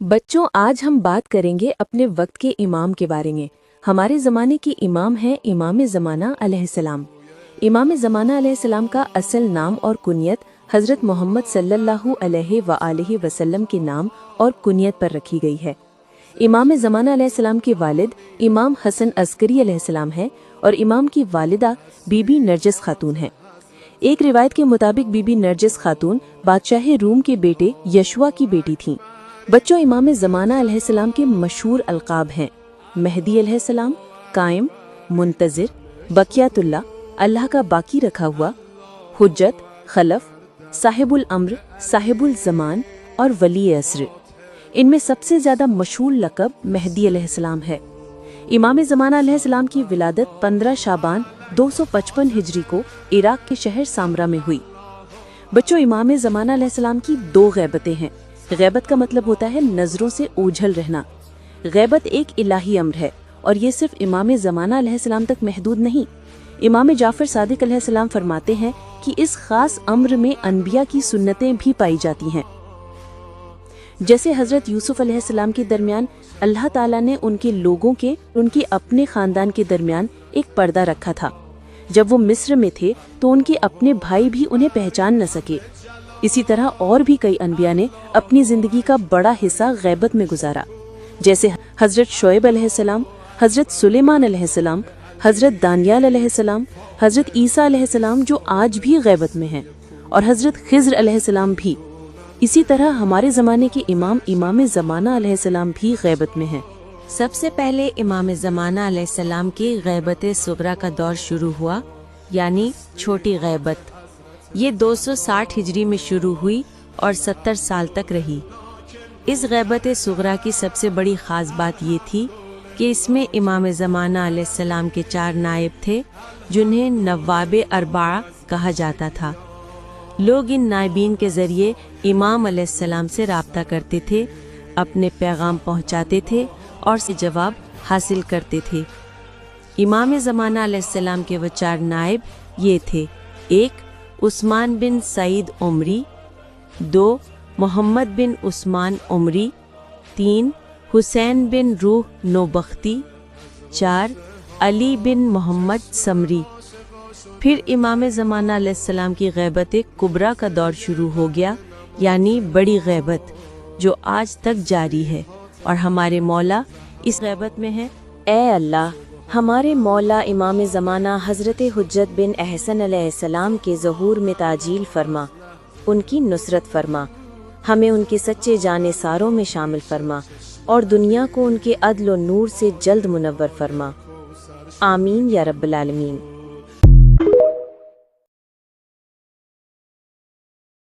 बच्चों, आज हम बात करेंगे अपने वक्त के इमाम के बारे में। हमारे ज़माने के इमाम हैं इमाम ज़माना अलैहिस्सलाम। इमाम ज़माना अलैहिस्सलाम का असल नाम और कुनियत हज़रत मोहम्मद सल्लल्लाहु अलैहि वसल्लम के नाम और कुनियत पर रखी गई है। इमाम ज़माना अलैहिस्सलाम के वालिद इमाम हसन अस्करी अलैहिस्सलाम हैं और इमाम की वालिदा बीबी नरजिस खातून हैं। एक रिवायत के मुताबिक बीबी नरजिस खातून बादशाह रूम के बेटे यशुआ की बेटी थीं। बच्चों, इमाम ज़माना अलैहिस्सलाम के मशहूर अलकाब हैं मेहदी अलैहिस्सलाम, कायम, मुंतज़िर, बकियातुल्लाह, अल्लाह का बाकी रखा हुआ, हुज्जत, खलफ, साहिबुल अम्र, साहिबुल ज़मान और वली असर। इनमें सबसे ज़्यादा मशहूर लक़ब मेहदी अलैहिस्सलाम है। इमाम ज़माना अलैहिस्सलाम की विलादत 15 शाबान 255 हिजरी को इराक के शहर सामरा में हुई। बच्चों, इमाम ज़माना अलैहिस्सलाम की 2 गैबतें हैं। गैबत का मतलब होता है नज़रों से ओझल रहना। गैबत एक इलाही अम्र है और ये सिर्फ इमाम ज़माना अलैहिस्सलाम तक महदूद नहीं। इमाम जाफ़र सादिक अलैहिस्सलाम फरमाते हैं कि इस खास अम्र में अनबिया की सुन्नतें भी पाई जाती हैं। जैसे हज़रत यूसुफ अलैहिस्सलाम के दरमियान अल्लाह ताला ने उनके लोगों के उनके अपने ख़ानदान के दरमियान एक पर्दा रखा था। जब वो मिस्र में थे तो उनके अपने भाई भी उन्हें पहचान न सके। इसी तरह और भी कई अनबिया ने अपनी ज़िंदगी का बड़ा हिस्सा गैबत में गुजारा, जैसे हज़रत शोएब अलैहिस्सलाम, हज़रत सुलेमान अलैहिस्सलाम, हज़रत दानियाल अलैहिस्सलाम, हज़रत ईसा अलैहिस्सलाम जो आज भी गैबत में हैं, और हज़रत खिज़्र अलैहिस्सलाम भी। इसी तरह हमारे ज़माने के इमाम ज़माना अलैहिस्सलाम भी गैबत में हैं। सबसे पहले इमाम ज़माना अलैहिस्सलाम की गैबत सुगरा का दौर शुरू हुआ, यानी छोटी गैबत। ये 260 हिजरी में शुरू हुई और 70 साल तक रही। इस गैबत सुगरा की सबसे बड़ी ख़ास बात ये थी कि इसमें इमाम ज़माना अलैहिस्सलाम के 4 नायब थे, जिन्हें नवाब अरबा कहा जाता था। लोग इन नायबीन के ज़रिए इमाम अलैहिस्सलाम से राब्ता करते थे, अपने पैगाम पहुँचाते थे और से जवाब हासिल करते थे। इमाम ज़माना अलैहिस्सलाम के वो 4 नायब ये थे: 1. उस्मान बिन सईद उमरी, 2. मोहम्मद बिन उस्मान उमरी, 3. हुसैन बिन रूह नोबख्ती, 4. अली बिन मोहम्मद समरी। फिर इमाम ज़माना अलैहिस्सलाम की गैबत कुबरा का दौर शुरू हो गया, यानी बड़ी गैबत, जो आज तक जारी है, और हमारे मौला इस गैबत में है। ए अल्लाह, हमारे मौला इमाम ज़माना हज़रत हुज्जत बिन अहसन अलैहिस्सलाम के ज़हूर में ताजील फरमा, उनकी नुसरत फरमा, हमें उनके सच्चे जानेसारों में शामिल फरमा और दुनिया को उनके अदल और नूर से जल्द मुनव्वर फरमा। आमीन या रब्बल आलमीन।